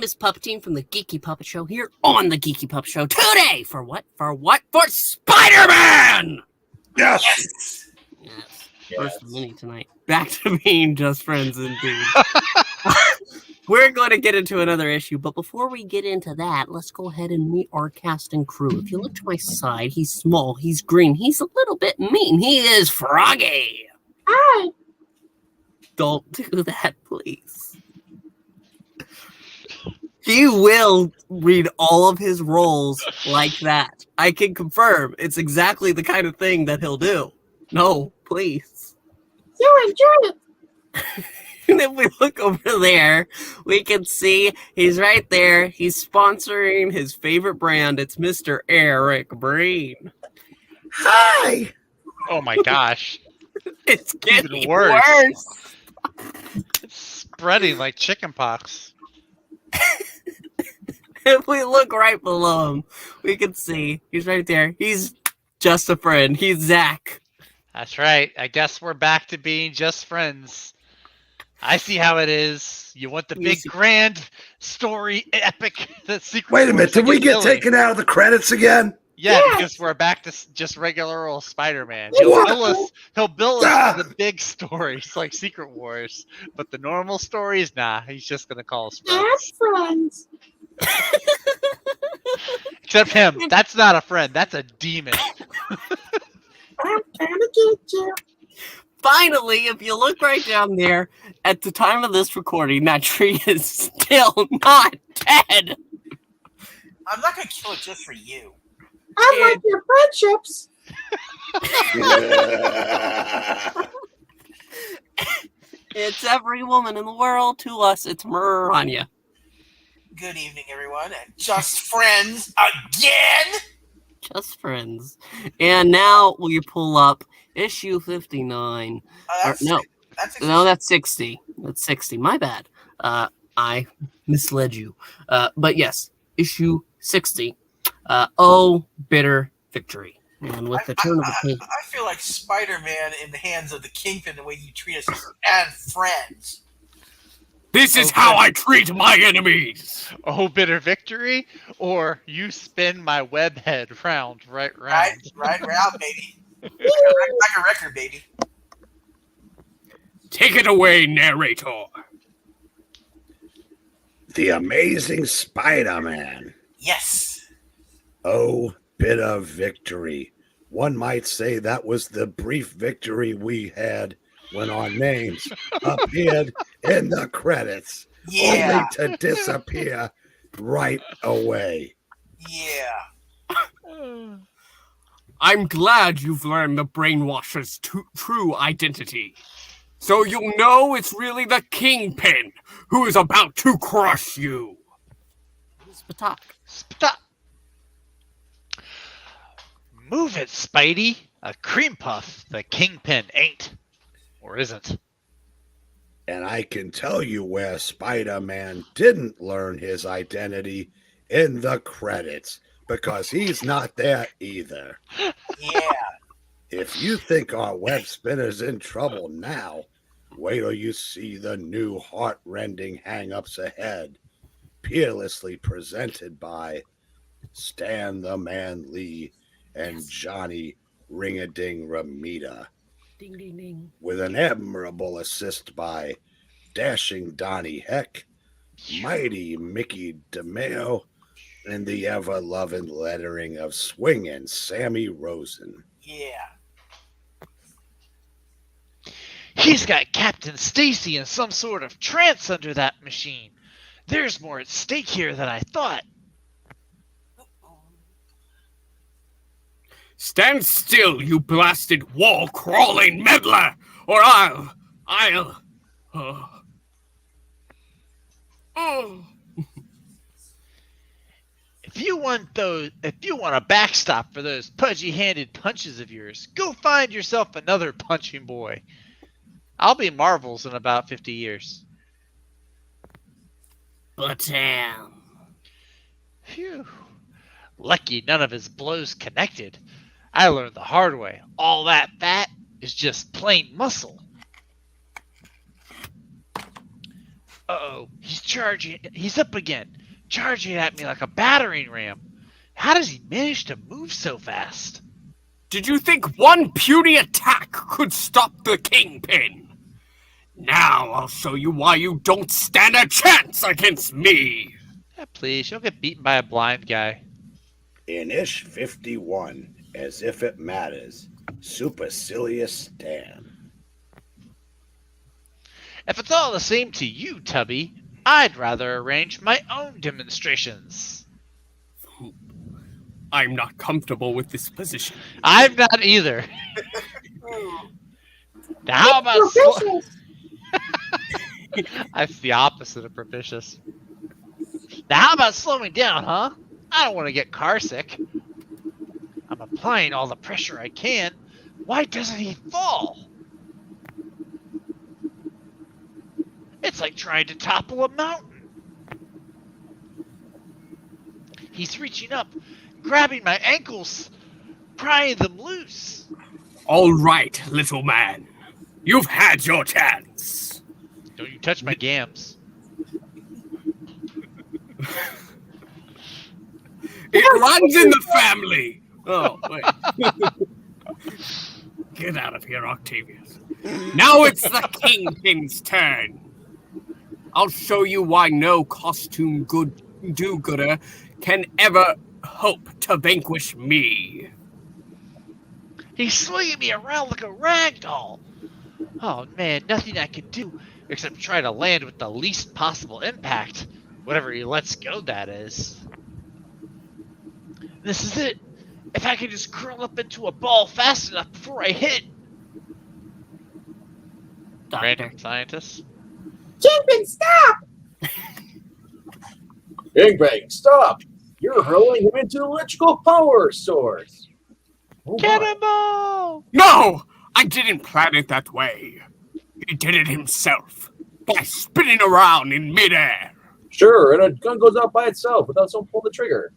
name is Puppeteen from the Geeky Puppet Show here on the Geeky Puppet Show today. For what? For Spider-Man! Yes! Yes. First mini tonight. Back to being just friends indeed. We're going to get into another issue, but before we get into that, let's go ahead and meet our cast and crew. If you look to my side, he's small, he's green, he's a little bit mean. He is Froggy. Hi. Don't do that, please. He will read all of his roles like that. I can confirm it's exactly the kind of thing that he'll do. No, please. You enjoy it. And if we look over there, we can see he's right there. He's sponsoring his favorite brand. It's Mr. Eric Breen. Hi! Oh my gosh. It's getting Even worse. worse. It's spreading like chickenpox. If we look right below him, we can see he's right there. He's just a friend. He's Zach. That's right. I guess we're back to being just friends. I see how it is. You want the big grand story epic that Secret Wait a minute, Wars did we get silly. taken out of the credits again? Yeah, Yes. because we're back to just regular old Spider-Man. What? He'll bill us for the big stories like Secret Wars, but the normal stories, nah, he's just gonna call us That's friends. friends. Except him. That's not a friend. That's a demon. I'm gonna get you. Finally, if you look right down there, at the time of this recording, that tree is still not dead. I'm not gonna kill it just for you. I like your friendships. It's every woman in the world. To us, it's Miranya. Good evening, everyone, and just friends again. Just friends. And now will you pull up issue 59? That's 60. That's 60. My bad. I misled you. But yes, issue 60. Oh, bitter victory. And with the turn of the page. I feel like Spider-Man in the hands of the Kingpin, the way you treat us and friends. This is how I treat my enemies. Oh, bitter victory, or you spin my web head round, right round. Right round, baby. Like a record, baby. Take it away, narrator. The Amazing Spider-Man. Yes. Oh, bit of victory. One might say that was the brief victory we had when our names appeared in the credits, Yeah. only to disappear right away. Yeah. I'm glad you've learned the brainwasher's true identity. So you'll know it's really the Kingpin who is about to crush you. Spatak. Stop! Move it, Spidey. A cream puff the Kingpin ain't. Or isn't. And I can tell you where Spider-Man didn't learn his identity in the credits, because he's not there either. Yeah. If you think our web spinner's in trouble now, wait till you see the new heart-rending hang-ups ahead, peerlessly presented by Stan the Man Lee and Johnny Ring-a-Ding Romita. Ding, ding, ding. With an admirable assist by Dashing Donnie Heck, Mighty Mickey DeMeo, and the ever-loving lettering of Swingin' Sammy Rosen. Yeah. He's got Captain Stacy in some sort of trance under that machine. There's more at stake here than I thought. Stand still, you blasted wall-crawling meddler, or I'll... If you want a backstop for those pudgy-handed punches of yours, go find yourself another punching boy. I'll be Marvel's in about 50 years. But Phew. Lucky none of his blows connected. I learned the hard way. All that fat is just plain muscle. Uh-oh, he's charging. He's up again, charging at me like a battering ram. How does he manage to move so fast? Did you think one puny attack could stop the Kingpin? Now I'll show you why you don't stand a chance against me! Yeah, please, you'll get beaten by a blind guy. In Ish 51, as if it matters, Supercilious Stan. If it's all the same to you, Tubby, I'd rather arrange my own demonstrations. I'm not comfortable with this position. I'm not either. Now, how about Propitious. That's the opposite of propitious. Now, how about slowing down, huh? I don't want to get car sick. I'm applying all the pressure I can. Why doesn't he fall? It's like trying to topple a mountain. He's reaching up, grabbing my ankles, prying them loose. All right, little man. You've had your chance. Don't you touch my gams. It runs in the family. Oh, wait. Get out of here, Octavius. Now it's the Kingpin's turn. I'll show you why no costume do-gooder can ever hope to vanquish me. He's swinging me around like a rag doll. Oh man, nothing I can do except try to land with the least possible impact. Whatever he lets go, that is. This is it. If I can just curl up into a ball fast enough before I hit. Doctor. Random scientist. Kingpin, stop! Big Bang, stop! You're hurling him into the electrical power source. Oh my. Cannonball! No! I didn't plan it that way. He did it himself by spinning around in midair. Sure, and a gun goes out by itself without someone pulling the trigger.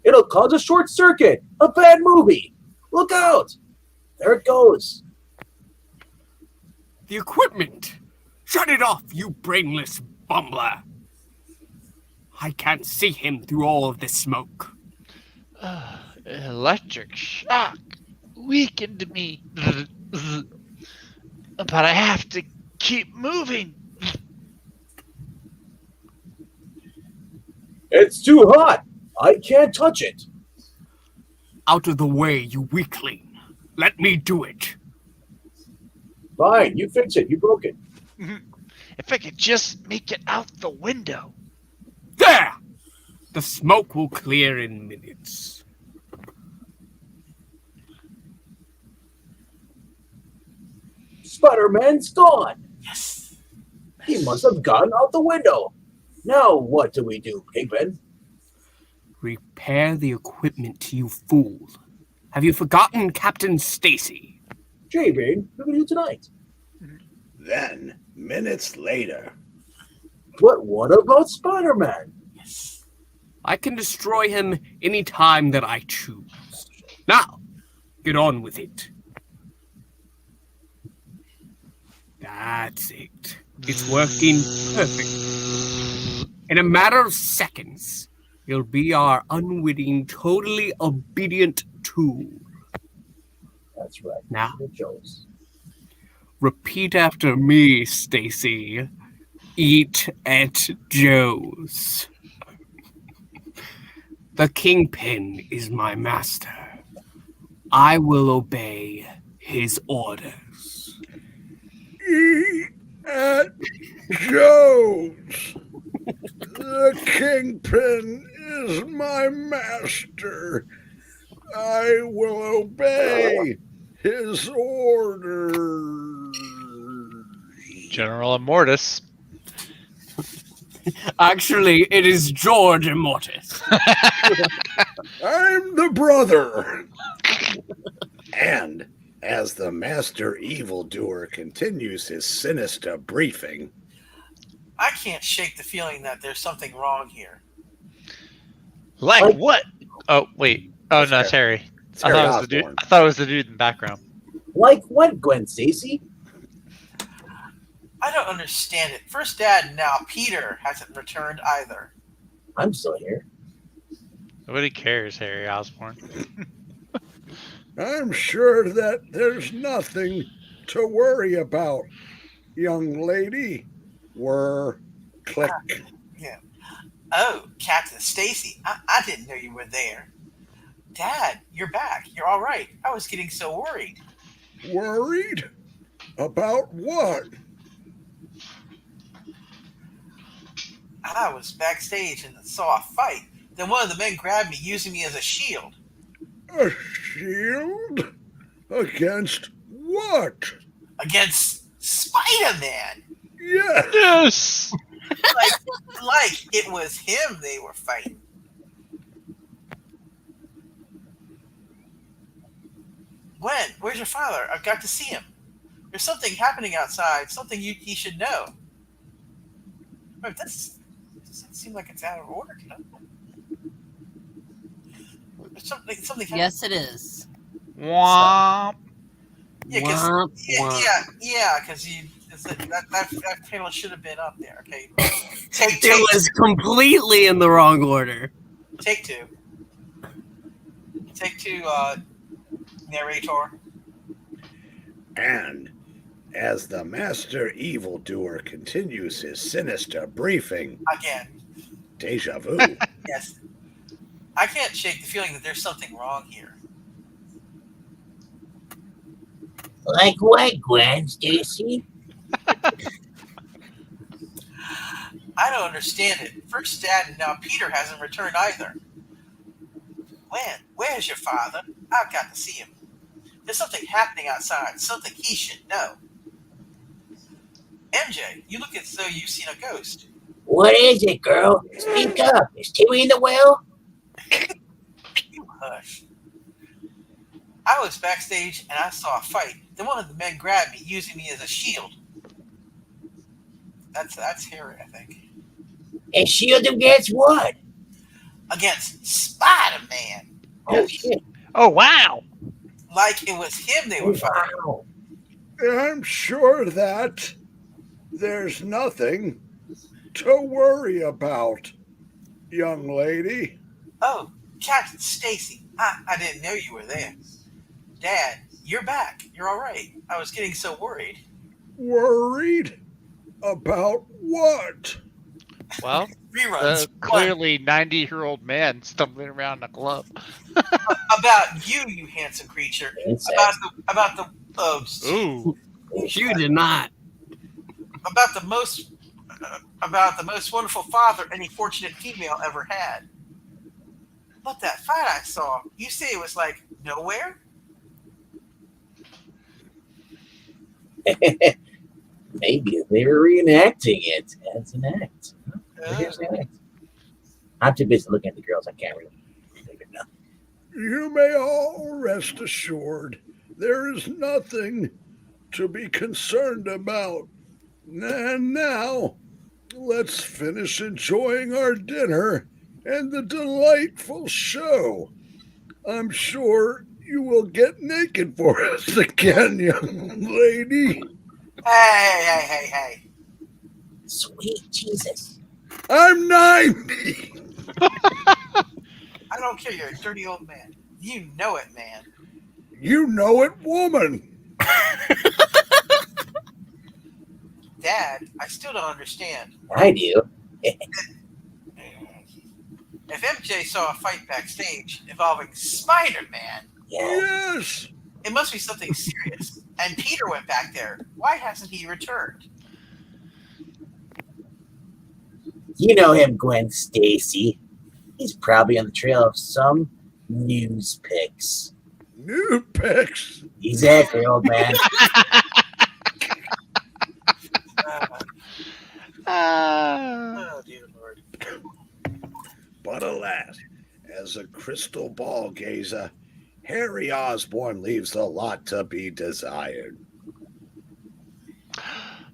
It'll cause a short circuit. A bad movie. Look out! There it goes. The equipment! Shut it off, you brainless bumbler! I can't see him through all of this smoke. Electric shock weakened me. But I have to keep moving. It's too hot. I can't touch it. Out of the way, you weakling. Let me do it. Fine, you fix it. You broke it. If I could just make it out the window. There! The smoke will clear in minutes. Spider-Man's gone. Yes. He must have gotten out the window. Now what do we do, Kingpin? Repair the equipment, you fool. Have you forgotten Captain Stacy? J-Bane, what are we going to do tonight? Then, minutes later, But what about Spider-Man? I can destroy him any time that I choose. Now, get on with it. That's it. It's working perfectly. In a matter of seconds, you'll be our unwitting, totally obedient tool. That's right. Now, It shows. repeat after me, Stacy. Eat at Joe's. The Kingpin is my master. I will obey his orders. eat at Joe's. The Kingpin is my master. I will obey his orders. General Immortus. Actually, it is George Immortus. I'm the brother. And as the master evildoer continues his sinister briefing, I can't shake the feeling that there's something wrong here. Like what? Oh, wait. Oh, no, Terry. I thought, it was the dude. Osborn. I thought it was the dude in the background. Like what, Gwen Stacy? I don't understand it. First Dad and now Peter hasn't returned either. I'm still here. Nobody cares, Harry Osborn. I'm sure that there's nothing to worry about, young lady. We're click. Yeah. Oh, Captain Stacy, I didn't know you were there. Dad, you're back. You're all right. I was getting so worried. Worried? About what? I was backstage and saw a fight. Then one of the men grabbed me, using me as a shield. A shield? Against what? Against Spider-Man. Yes. Yes! Like it was him they were fighting. Gwen, where's your father? I've got to see him. There's something happening outside, something he should know. Wait, this doesn't seem like it's out of order, you know? There's something happening. Yes, it is. Womp. Yeah, Womp, womp. because that panel should have been up there. Okay, It was completely in the wrong order. take two. Take two, narrator. And as the master evildoer continues his sinister briefing, Again. deja vu. Yes. I can't shake the feeling that there's something wrong here. Like what, Gwen, Stacy? I don't understand it. First Dad and now Peter hasn't returned either. Gwen, where's your father? I've got to see him. There's something happening outside, something he should know. MJ, you look as though you've seen a ghost. What is it, girl? Speak up. Is Timmy in the well? You hush. I was backstage and I saw a fight. Then one of the men grabbed me, using me as a shield. That's Harry, I think. And shield him against what? Against Spider-Man. Oh, shit. Oh, wow! Like it was him they were fighting. Wow. I'm sure that there's nothing to worry about, young lady. Oh, Captain Stacy, I didn't know you were there. Dad, you're back. You're all right. I was getting so worried. Worried? About what? Well, Reruns. clearly 90-year-old man stumbling around a club. About you handsome creature. About the Ooh. You did not. about the most wonderful father any fortunate female ever had. But that fight I saw, you say it was like nowhere? Maybe they were reenacting it as an act. Here's an act. I'm too busy looking at the girls. I can't really even know. You may all rest assured there is nothing to be concerned about. And now, let's finish enjoying our dinner and the delightful show. I'm sure you will get naked for us again, young lady. Hey. Sweet Jesus. I'm 90. I don't care. You're a dirty old man. You know it, man. You know it, woman. Dad, I still don't understand. I do. If MJ saw a fight backstage involving Spider-Man, Yeah. Yes. it must be something serious. And Peter went back there. Why hasn't he returned? You know him, Gwen Stacy. He's probably on the trail of some news pics. New pics. Exactly, old man. Oh, dear Lord. But alas, as a crystal ball gazer, Harry Osborn leaves a lot to be desired.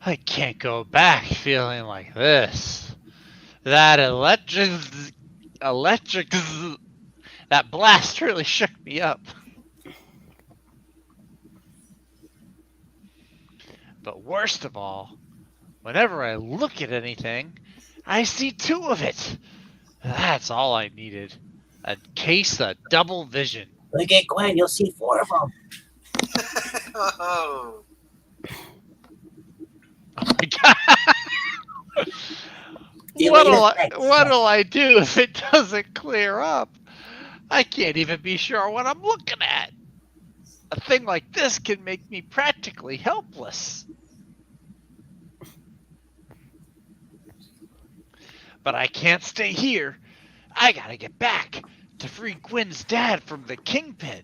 I can't go back feeling like this. That that blast really shook me up. But worst of all, Whenever I look at anything, I see 2 of it. That's all I needed. A case of double vision. Look at Gwen, you'll see 4 of them. Oh. Oh my god. What'll I do if it doesn't clear up? I can't even be sure what I'm looking at. A thing like this can make me practically helpless. But I can't stay here. I gotta get back to free Gwen's dad from the Kingpin.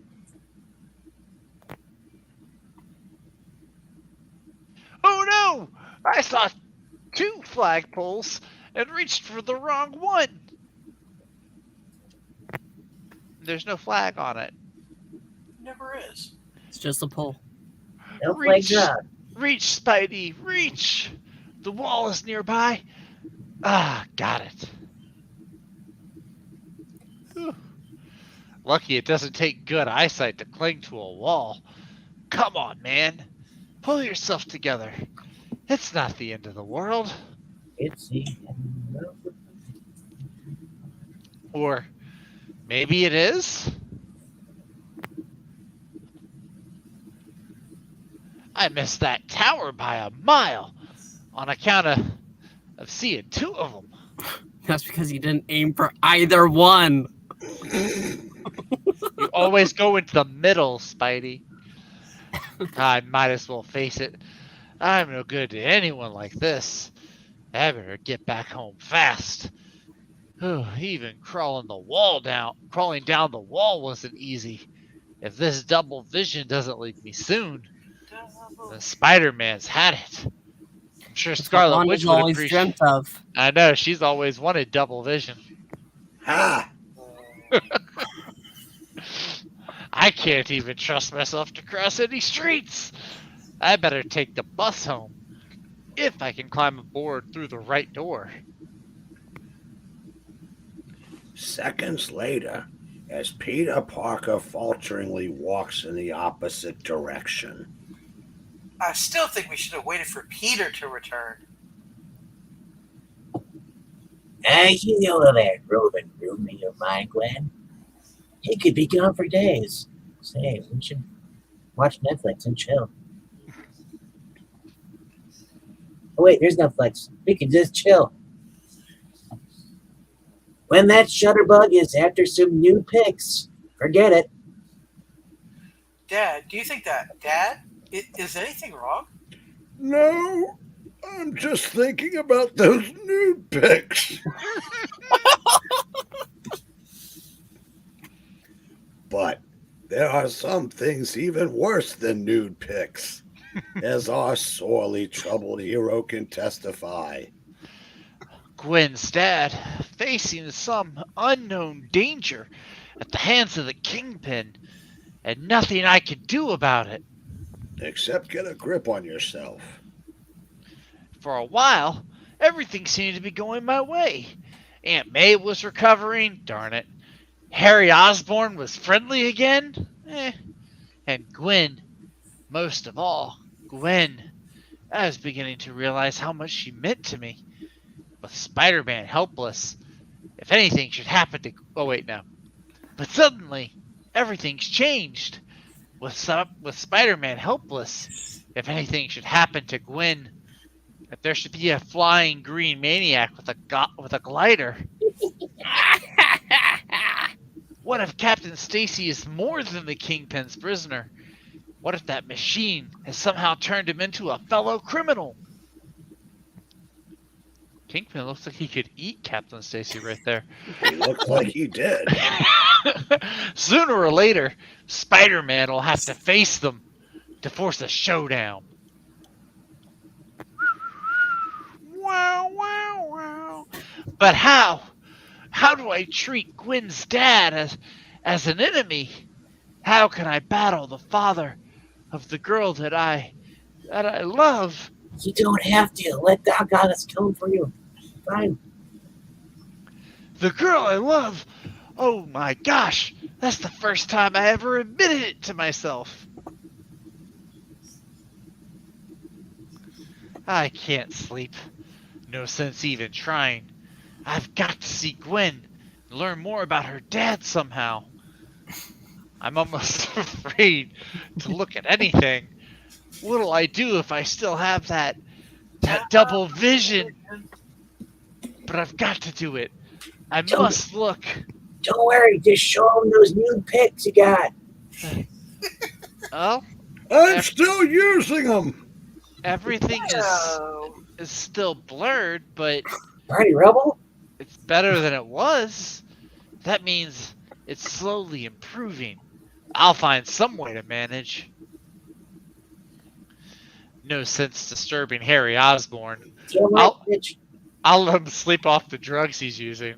Oh no! I saw 2 flagpoles and reached for the wrong one. There's no flag on it. Never is. It's just a pole. No flags up. Reach, Spidey, reach! The wall is nearby. Ah, got it. Whew. Lucky it doesn't take good eyesight to cling to a wall. Come on, man. Pull yourself together. It's not the end of the world. It's the Or maybe it is? I missed that tower by a mile on account of seeing 2 of them. That's because you didn't aim for either one. You always go into the middle, Spidey. I might as well face it. I'm no good to anyone like this. I better get back home fast. Even crawling down the wall wasn't easy. If this double vision doesn't leave me soon, then Spider-Man's had it. I'm sure Scarlet Witch would always appreciate. dreamt of. I know, she's always wanted double vision. Ha! I can't even trust myself to cross any streets. I better take the bus home, if I can climb aboard through the right door. Seconds later, as Peter Parker falteringly walks in the opposite direction. I still think we should have waited for Peter to return. You know that roving roomie of mine, Gwen. He could be gone for days. Say, we should watch Netflix and chill. Oh wait, there's Netflix. We can just chill. When that shutterbug is after some new pics, forget it. Dad, do you think that? Dad? Is anything wrong? No, I'm just thinking about those nude pics. But there are some things even worse than nude pics, as our sorely troubled hero can testify. Gwen's dad, facing some unknown danger at the hands of the Kingpin, and nothing I could do about it. Except get a grip on yourself. For a while, everything seemed to be going my way. Aunt May was recovering, darn it. Harry Osborn was friendly again, And Gwen, most of all, Gwen. I was beginning to realize how much she meant to me. With Spider-Man helpless, if anything should happen to... Oh, wait, no. But suddenly, everything's changed. With Spider-Man helpless, if anything should happen to Gwen, if there should be a flying green maniac with a glider... What if Captain Stacy is more than the Kingpin's prisoner? What if that machine has somehow turned him into a fellow criminal? Kingpin looks like he could eat Captain Stacy right there. He looks like he did. Sooner or later, Spider-Man will have to face them to force a showdown. Wow, wow, wow. But how? How do I treat Gwen's dad as an enemy? How can I battle the father of the girl that I love? You don't have to. Let Doc Goddess come for you. Fine. The girl I love? Oh my gosh, that's the first time I ever admitted it to myself. I can't sleep. No sense even trying. I've got to see Gwen and learn more about her dad somehow. I'm almost afraid to look at anything. What'll I do if I still have that double vision? But I've got to do it. I Don't- must look. Don't worry, just show them those new pics you got. Oh, I'm still using them. everything is still blurred, but Party Rebel? it's better than it was. That means it's slowly improving. I'll find some way to manage. No sense disturbing Harry Osborn. I'll let him sleep off the drugs he's using.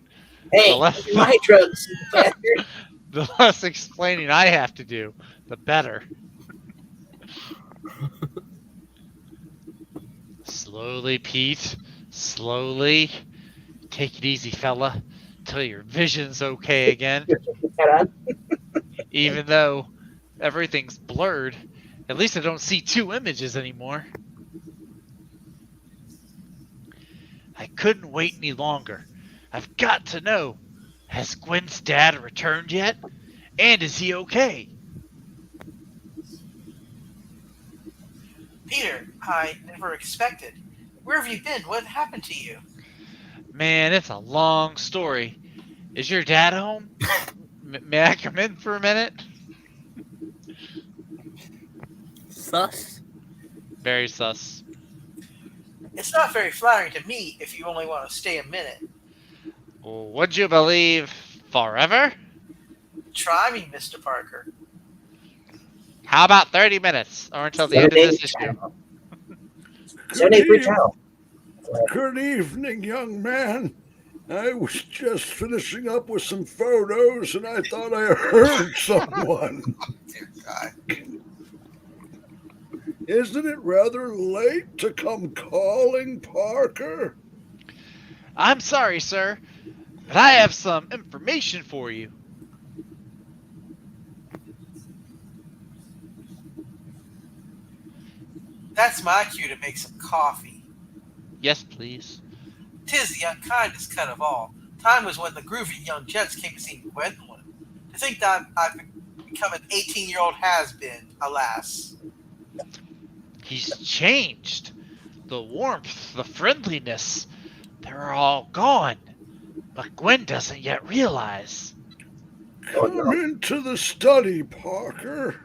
Hey, my drugs, you bastard. The less explaining I have to do, the better. Slowly, Pete. Slowly. Take it easy, fella. Till your vision's okay again. Even though everything's blurred, at least I don't see two images anymore. I couldn't wait any longer. I've got to know. Has Gwen's dad returned yet? And is he okay? Peter, I never expected. Where have you been? What happened to you? Man, it's a long story. Is your dad home? May I come in for a minute? Sus. Very sus. It's not very flattering to me if you only want to stay a minute. Would you believe forever? Try me, Mr. Parker. How about 30 minutes? Or until the end of this issue? Good evening, young man. I was just finishing up with some photos and I thought I heard someone. Dear God. Isn't it rather late to come calling, Parker? I'm sorry, sir, but I have some information for you. That's my cue to make some coffee. Yes, please. 'Tis the unkindest cut of all. Time was when the groovy young gents came to see Gwendolyn. To think that I've become an 18-year-old has-been, alas. He's changed. The warmth, the friendliness, they're all gone. But Gwen doesn't yet realize. Come into the study, Parker.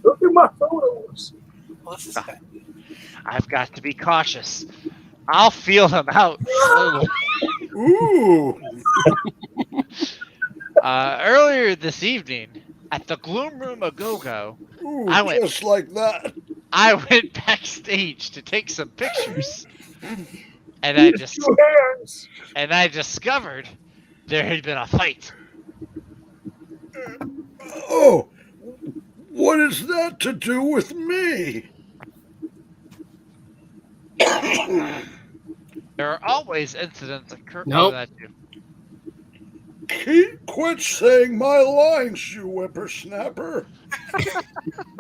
Look at my photos. Well, this is bad. I've got to be cautious. I'll feel him out slowly. Ooh. Earlier this evening, at the Gloom Room a Go-Go, Ooh, I went- just like that. I went backstage to take some pictures. And I discovered there had been a fight. Oh, what is that to do with me? There are always incidents occur. Nope. That too. Quit saying my lines, you whippersnapper.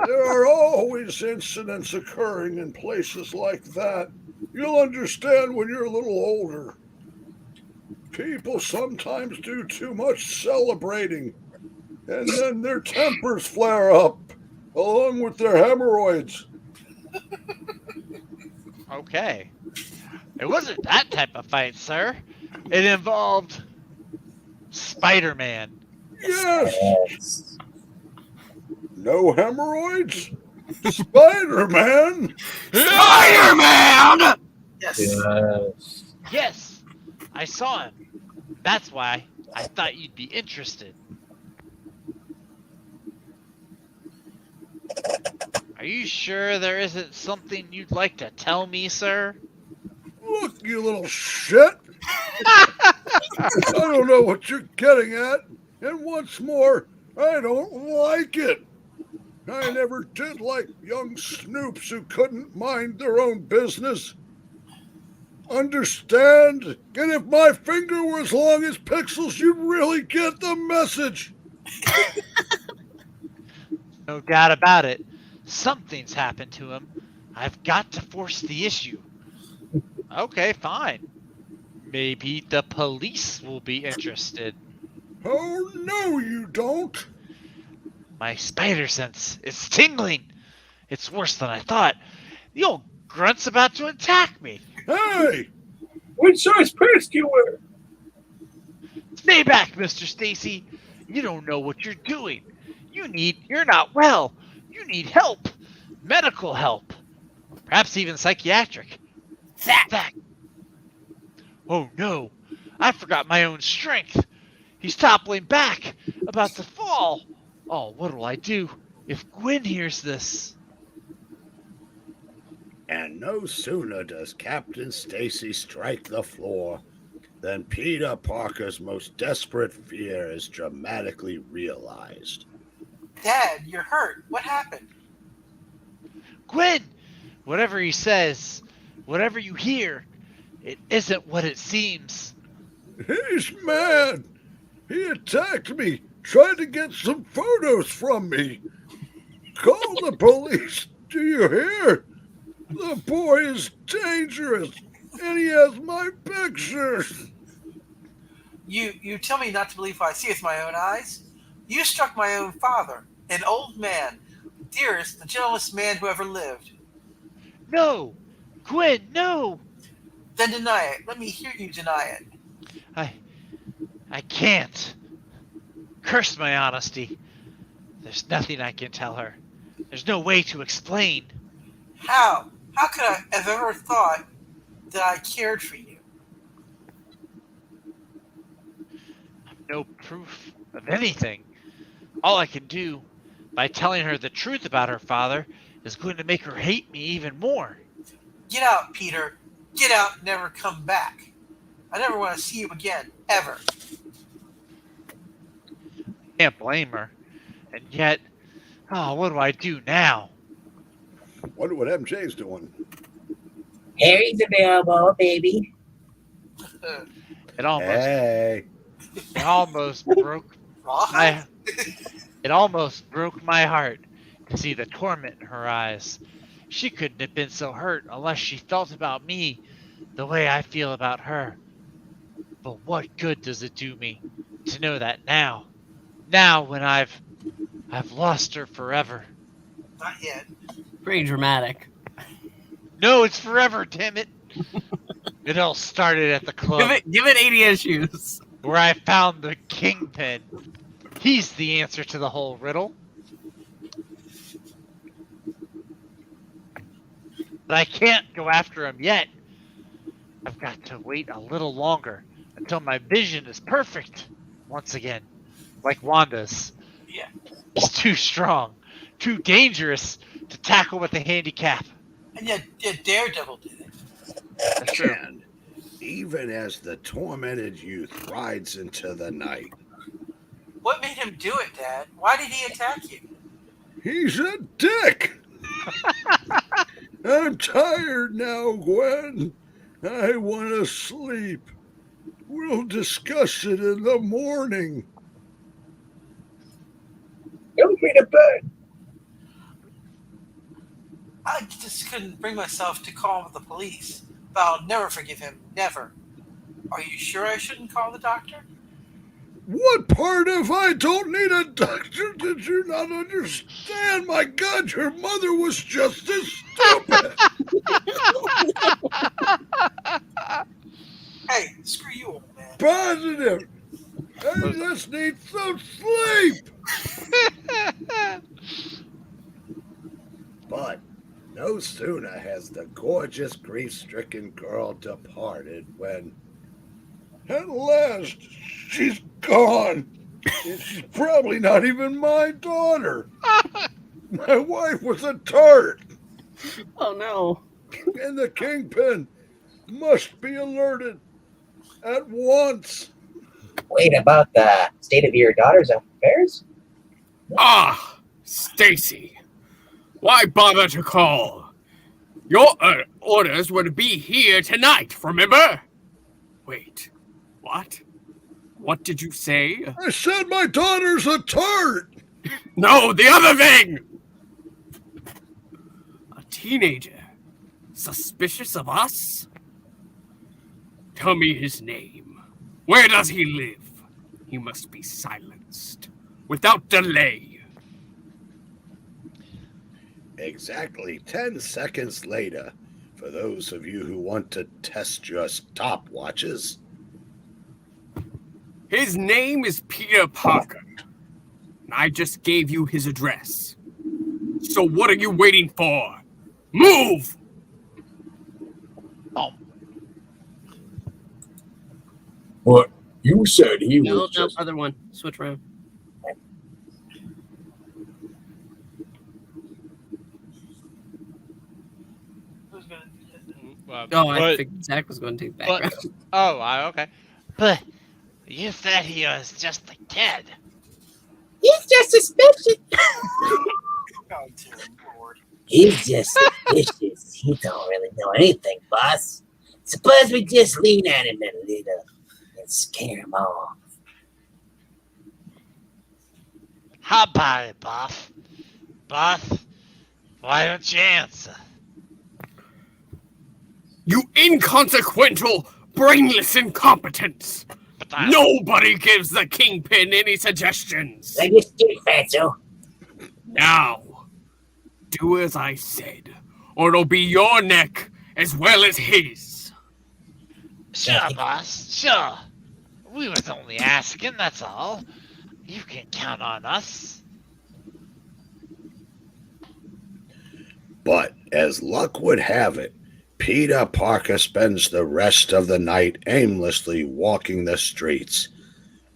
There are always incidents occurring in places like that. You'll understand when you're a little older. People sometimes do too much celebrating, and then their tempers flare up, along with their hemorrhoids. Okay. It wasn't that type of fight, sir. It involved Spider-Man. Yes. No hemorrhoids? Spider-Man? Spider-Man! Yes. Yes, I saw him. That's why I thought you'd be interested. Are you sure there isn't something you'd like to tell me, sir? Look, you little shit. I don't know what you're getting at. And what's more, I don't like it. I never did like young snoops who couldn't mind their own business. Understand? And if my finger were as long as Pixels, you'd really get the message. No doubt about it. Something's happened to him. I've got to force the issue. Okay, fine. Maybe the police will be interested. Oh, no, you don't. My spider sense is tingling. It's worse than I thought. The old grunt's about to attack me. Hey! What size pants do you wear? Stay back, Mr. Stacy. You don't know what you're doing. You're not well. You need help. Medical help. Perhaps even psychiatric. That. Oh no. I forgot my own strength. He's toppling back, about to fall. Oh, what'll I do if Gwen hears this? And no sooner does Captain Stacy strike the floor than Peter Parker's most desperate fear is dramatically realized. Dad, you're hurt. What happened? Gwen! Whatever he says, whatever you hear, it isn't what it seems. He's mad. He attacked me, tried to get some photos from me. Call the police. Do you hear? The boy is dangerous, and he has my pictures. You tell me not to believe what I see with my own eyes? You struck my own father, an old man, dearest, the gentlest man who ever lived. No! Gwen, no! Then deny it. Let me hear you deny it. I can't. Curse my honesty. There's nothing I can tell her. There's no way to explain. How? How could I have ever thought that I cared for you? I've no proof of anything. All I can do, by telling her the truth about her father, is going to make her hate me even more. Get out, Peter. Get out and never come back. I never want to see you again, ever. Can't blame her. And yet, what do I do now? Wonder what MJ's doing. Harry's available, baby. It almost broke it almost broke my heart to see the torment in her eyes. She couldn't have been so hurt unless she felt about me the way I feel about her. But what good does it do me to know that now? Now when I've lost her forever. Not yet. Pretty dramatic. No, it's forever, damn it. It all started at the club Give it 80 issues. where I found the Kingpin. He's the answer to the whole riddle. But I can't go after him yet. I've got to wait a little longer until my vision is perfect once again, like Wanda's. Yeah. He's too strong, too dangerous to tackle with a handicap. And yet Daredevil did it. That's true. And even as the tormented youth rides into the night, What made him do it, Dad? Why did he attack you? he's a dick. I'm tired now, Gwen. I want to sleep. We'll discuss it in the morning. Go me to bed. I just couldn't bring myself to call the police. But I'll never forgive him. Never. Are you sure I shouldn't call the doctor? What part of I don't need a doctor did you not understand? My God, your mother was just as stupid. Hey, screw you, old man. Positive. I just need some sleep. But no sooner has the gorgeous, grief-stricken girl departed when, at last, she's gone. And she's probably not even my daughter. My wife was a tart, Oh no. and the Kingpin must be alerted at once. Wait, about the state of your daughter's affairs? Ah, Stacy. Why bother to call? Your orders were to be here tonight, remember? Wait, what? What did you say? I said my daughter's a tart. No, the other thing! A teenager Suspicious of us? Tell me his name. Where does he live? He must be silenced. Without delay. Exactly 10 seconds later, for those of you who want to test your stopwatches. His name is Peter Parker. I just gave you his address. So what are you waiting for? Move! Oh, But you said he No, was just... other one. Switch around. Who's gonna do that? Oh, I but- think Zach was going to take the but- background. okay. But you said he was just a kid. He's just suspicious. Oh, dear Lord. He's just suspicious. He don't really know anything, boss. Suppose we just lean at him a little and scare him off. How about it, Buff? Buff, why don't you answer? You inconsequential, brainless incompetence! But I, Nobody gives the Kingpin any suggestions! I just did, Fatso. Now, do as I said, or it'll be your neck as well as his. Sure, boss, sure. We was only asking, that's all. You can count on us. But as luck would have it, Peter Parker spends the rest of the night aimlessly walking the streets,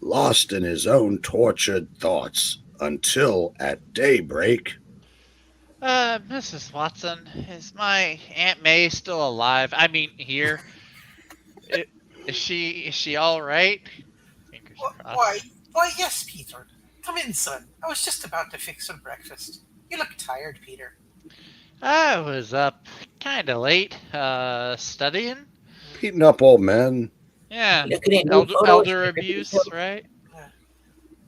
lost in his own tortured thoughts, until at daybreak. Mrs. Watson, is my Aunt May still alive? I mean, here. Is she all right? Fingers crossed. Why, yes, Peter. Come in, son. I was just about to fix some breakfast. You look tired, Peter. I was up kind of late, studying. Beating up old men. Yeah, Look at him. elder abuse, right?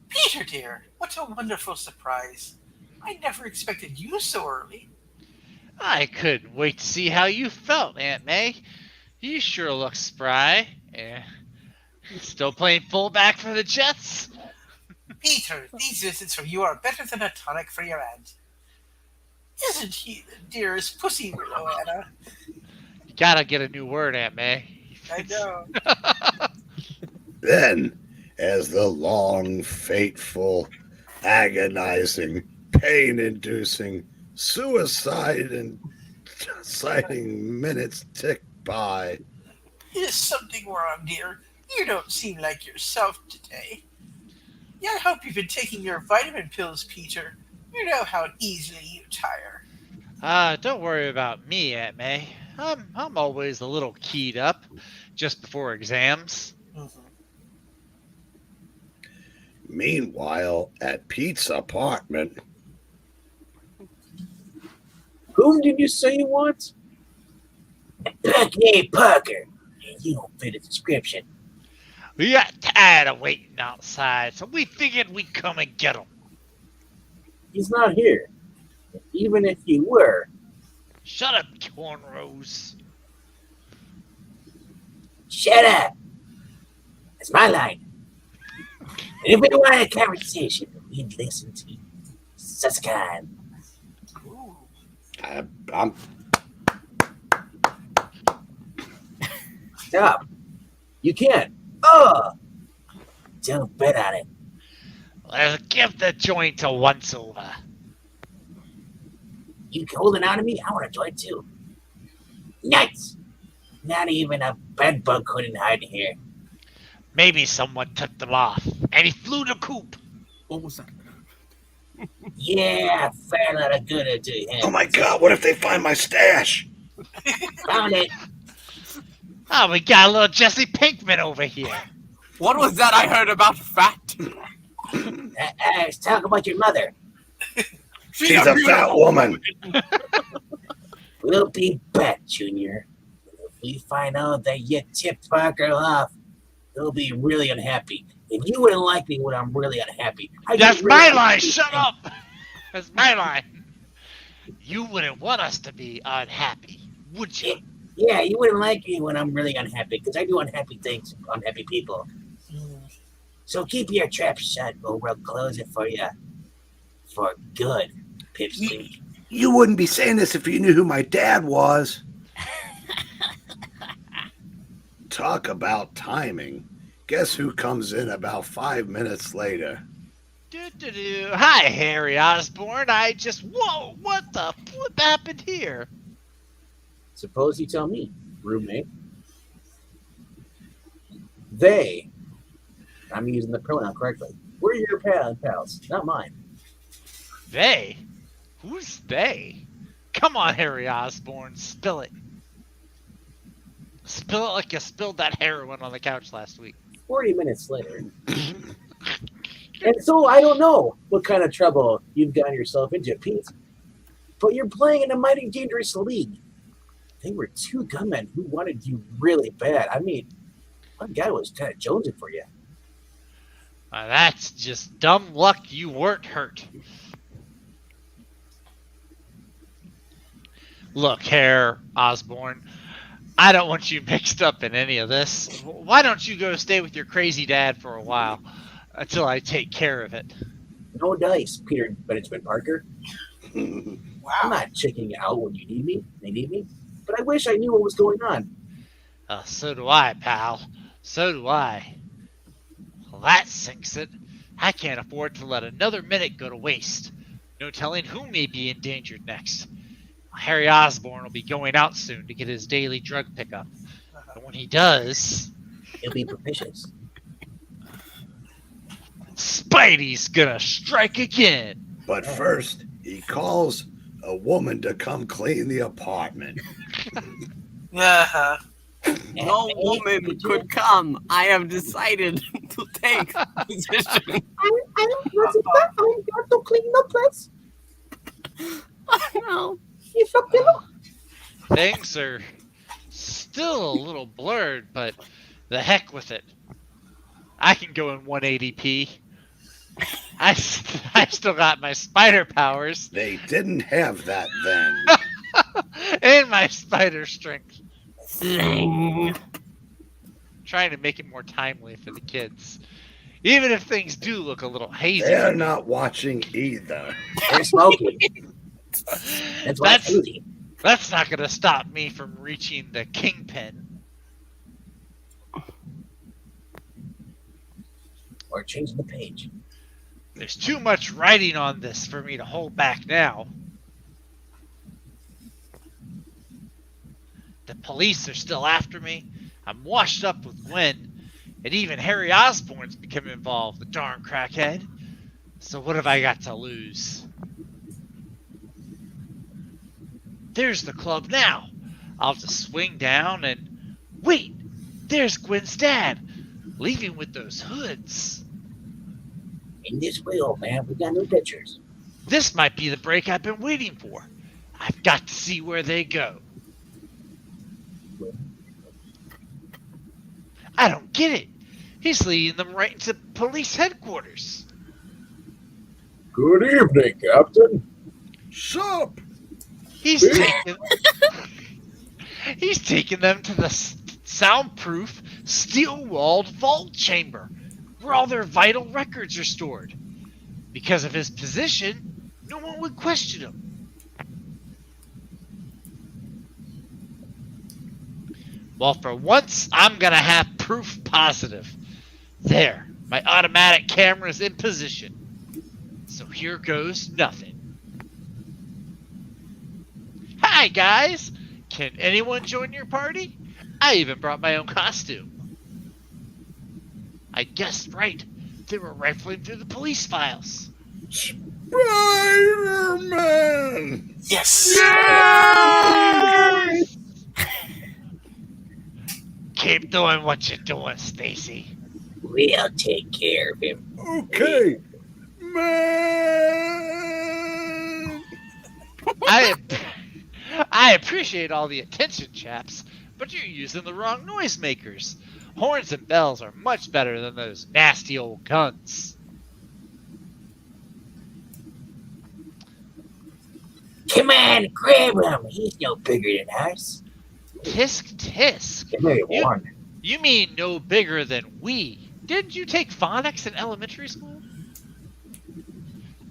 Peter, dear, what a wonderful surprise. I never expected you so early. I couldn't wait to see how you felt, Aunt May. You sure look spry. Yeah. Still playing fullback for the Jets? Peter, these visits from you are better than a tonic for your aunt. Isn't he the dearest pussy willow, Anna? You gotta get a new word, Aunt May. I know. Then, as the long, fateful, agonizing, pain-inducing, suicide-inciting minutes tick by. Is something wrong, dear? You don't seem like yourself today. Yeah, I hope you've been taking your vitamin pills, Peter. You know how easily you tire. Don't worry about me, Aunt May. I'm always a little keyed up just before exams. Mm-hmm. Meanwhile, at Pete's apartment, Whom did you say you want? Buckney Parker. You don't fit the description. We got tired of waiting outside, so we figured we'd come and get him. He's not here. Even if you were, Shut up, cornrows. shut up. That's my line. And if we want a conversation, we'd listen to you. Subscribe. Ooh. I'm Stop. You can't. Oh! Don't bet on it. Let's give the joint a once over. You holding on to me? I want to join too. Nuts! Not even a bedbug couldn't hide here. Maybe someone took them off, and he flew the coop. What was that? Yeah, fair lot of good to him. Oh my god, what if they find my stash? Found it. Oh, we got a little Jesse Pinkman over here. What was that I heard about fat? Let's talk about your mother. She's a fat woman. We'll be back, Junior. If we find out that you tipped Parker off, he'll be really unhappy. And you wouldn't like me when I'm really unhappy. That's my line. Shut up. That's my line. You wouldn't want us to be unhappy. would you? Yeah, you wouldn't like me when I'm really unhappy, because I do unhappy things to unhappy people. So keep your trap shut, or we'll close it for you. For good, Pipsqueak. You wouldn't be saying this if you knew who my dad was. Talk about timing. Guess who comes in about 5 minutes later? Hi, Harry Osborn. Whoa, what happened here? Suppose you tell me, roommate. They, I'm using the pronoun correctly. We're your pals, not mine. They? Who's they? Come on, Harry Osborn, spill it. Spill it like you spilled that heroin on the couch last week. 40 minutes later. And so I don't know what kind of trouble you've gotten yourself into, Pete. But you're playing in a mighty dangerous league. They were two gunmen who wanted you really bad. I mean, one guy was kind of jonesing for you. That's just dumb luck you weren't hurt. Look, Herr Osborn, I don't want you mixed up in any of this. Why don't you go stay with your crazy dad for a while until I take care of it? No dice, Peter Benjamin Parker. Wow. I'm not checking out when you need me. They need me. But I wish I knew what was going on. So do I, pal. So do I. Well, that sinks it. I can't afford to let another minute go to waste. No telling who may be endangered next. Harry Osborn will be going out soon to get his daily drug pickup. But when he does, He'll be propitious. Spidey's gonna strike again. But first, he calls a woman to come clean the apartment. Uh-huh. No woman could come. I have decided to take a position. I'm going to clean the place. No. Things are still a little blurred, but the heck with it. I can go in 180p. I still got my spider powers. They didn't have that then. And my spider strength. Zing. Trying to make it more timely for the kids. Even if things do look a little hazy. They're not watching either. They're smoking. That's why it's That's- hazy. That's not going to stop me from reaching the Kingpin. Or changing the page. There's too much writing on this for me to hold back now. The police are still after me. I'm washed up with Gwen. And even Harry Osborn's become involved, the darn crackhead. So what have I got to lose? There's the club now. I'll just swing down and... Wait! There's Gwen's dad! Leaving with those hoods. In this way, old man, we got new pictures. This might be the break I've been waiting for. I've got to see where they go. I don't get it. He's leading them right into police headquarters. Good evening, Captain. Sup? He's taking them to the soundproof, steel-walled vault chamber, where all their vital records are stored. Because of his position, no one would question him. Well, for once, I'm gonna have proof positive. There, my automatic camera's in position. So here goes nothing. Hi, guys! Can anyone join your party? I even brought my own costume. I guessed right. They were rifling through the police files. Spider-Man! Yes! Keep doing what you're doing, Stacy. We'll take care of him. Okay, man! I appreciate all the attention, chaps, but you're using the wrong noisemakers. Horns and bells are much better than those nasty old guns. Come on, grab him. He's no bigger than us. Tisk tisk. Give me one. You mean no bigger than we? Didn't you take phonics in elementary school?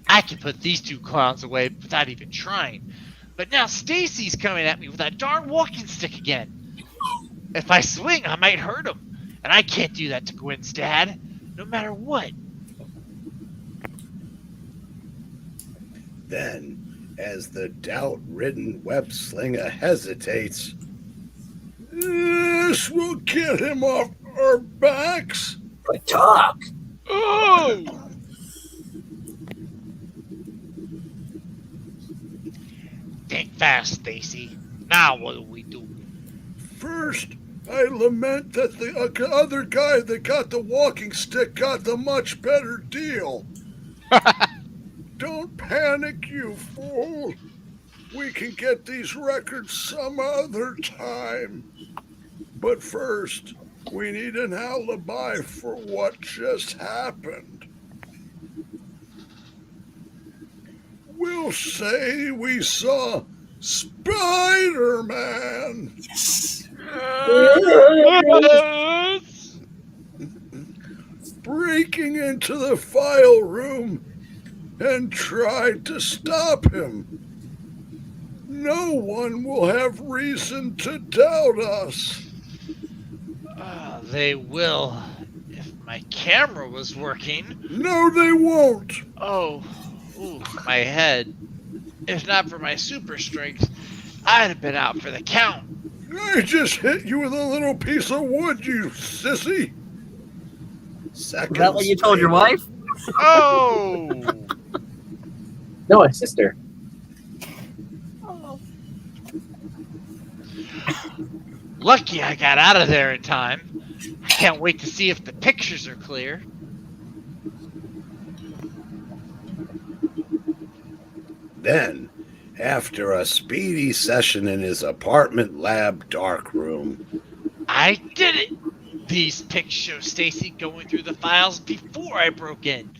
I can put these two clowns away without even trying. But now Stacy's coming at me with that darn walking stick again. If I swing, I might hurt him. And I can't do that to Gwen's dad, no matter what. Then, as the doubt-ridden web-slinger hesitates, this will get him off our backs. But talk. Oh! Think fast, Stacy. Now what do we do? First, I lament that the other guy that got the walking stick got the much better deal. Don't panic, you fool. We can get these records some other time. But first, we need an alibi for what just happened. We'll say we saw Spider-Man. Yes. Breaking into the file room and tried to stop him. No one will have reason to doubt us. They will, if my camera was working. No, they won't. Oh, ooh, my head. If not for my super strength, I'd have been out for the count. I just hit you with a little piece of wood, you sissy. Is that what you told your wife? Oh! No, my sister. Lucky I got out of there in time. I can't wait to see if the pictures are clear. Then, after a speedy session in his apartment lab darkroom, I did it! These pics show Stacy going through the files before I broke in.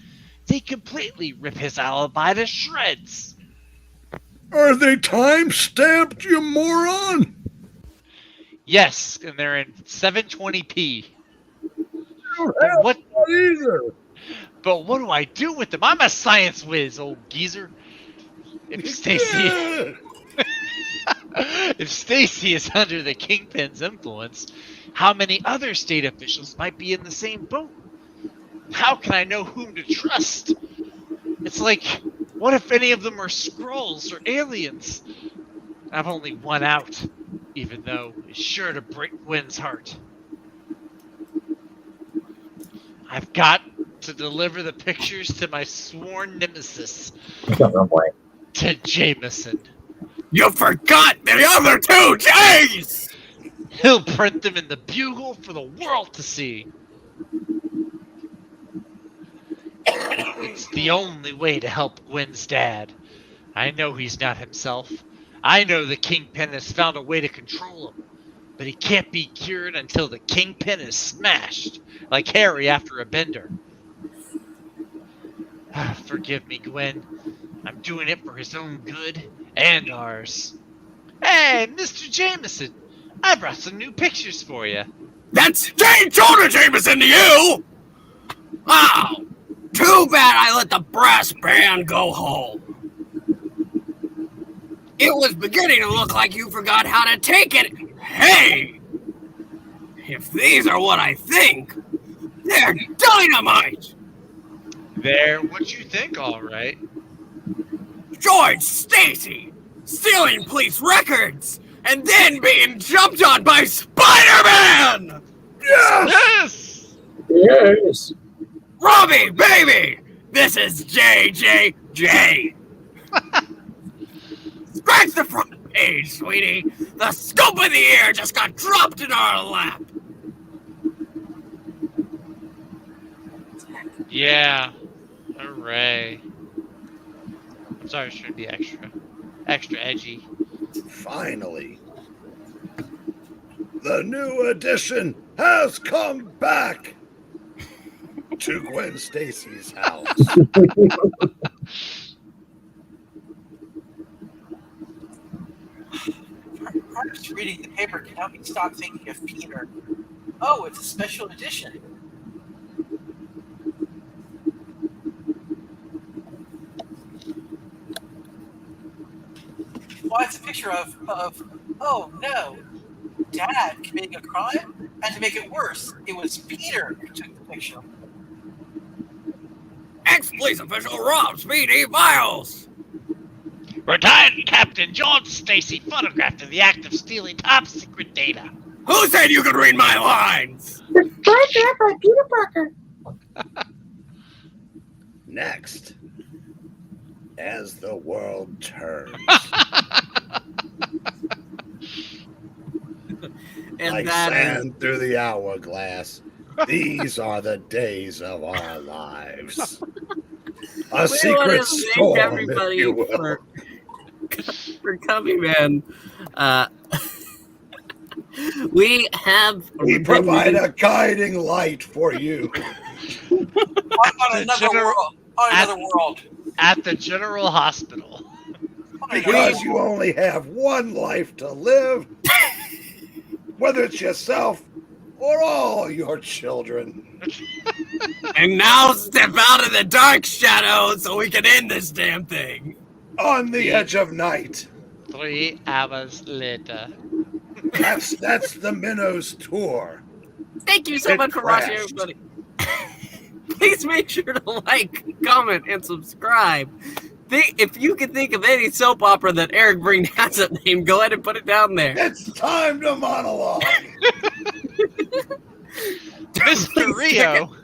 They completely rip his alibi to shreds. are they time-stamped, you moron? Yes, and they're in 720p. What? Either. But what do I do with them? I'm a science whiz, old geezer. If Stacy, if Stacy is under the Kingpin's influence, how many other state officials might be in the same boat? How can I know whom to trust? It's like, what if any of them are Skrulls or aliens? I've only one out, even though it's sure to break Gwen's heart. I've got to deliver the pictures to my sworn nemesis, to Jameson. You forgot the other two, jeez! He'll print them in the Bugle for the world to see. It's the only way to help Gwen's dad. I know he's not himself. I know the Kingpin has found a way to control him. But he can't be cured until the Kingpin is smashed, like Harry after a bender. Forgive me, Gwen. I'm doing it for his own good and ours. Hey, Mr. Jameson, I brought some new pictures for you. That's J. Jonah Jameson to you! Oh, too bad I let the brass band go home. It was beginning to look like you forgot how to take it. Hey! If these are what I think, they're dynamite! They're what you think, all right. George Stacy, stealing police records, and then being jumped on by Spider-Man! Yes! Yes. Robbie, baby! This is JJJ! Scratch the front page, sweetie! The scoop of the year just got dropped in our lap! Yeah. Hooray. I'm sorry, I was trying to be extra edgy. Finally, the new edition has come back to Gwen Stacy's house. reading the paper can help me stop thinking of Peter. Oh, it's a special edition. Why, it's a picture of, oh no, Dad committing a crime? And to make it worse, it was Peter who took the picture. Ex-police official Rob Speedy Miles! Retired Captain John Stacy photographed in the act of stealing top secret data. Who said you could read my lines? Photograph by Peter Parker. Next, as the world turns, And like that sand through the hourglass, these are the days of our lives. A we secret want to storm, thank if everybody you will. for coming in. We have We provide a guiding light for you. On another world. On another world. At the General Hospital. Because you only have one life to live, whether it's yourself or all your children. And now step out of the dark shadows so we can end this damn thing. On the edge of night. 3 hours later. That's the Minnows tour. Thank you so It much for watching, crashed. everybody. Please make sure to like, comment, and subscribe. If you can think of any soap opera that Eric Breen hasn't named, go ahead and put it down there. It's time to monologue. Mr. Rio.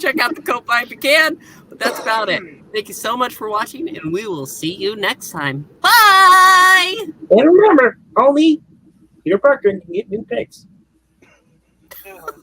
Check out the Ko-Fi if you can. But that's about it. Thank you so much for watching, and we will see you next time. Bye! And remember, only Peter Parker can get new pics.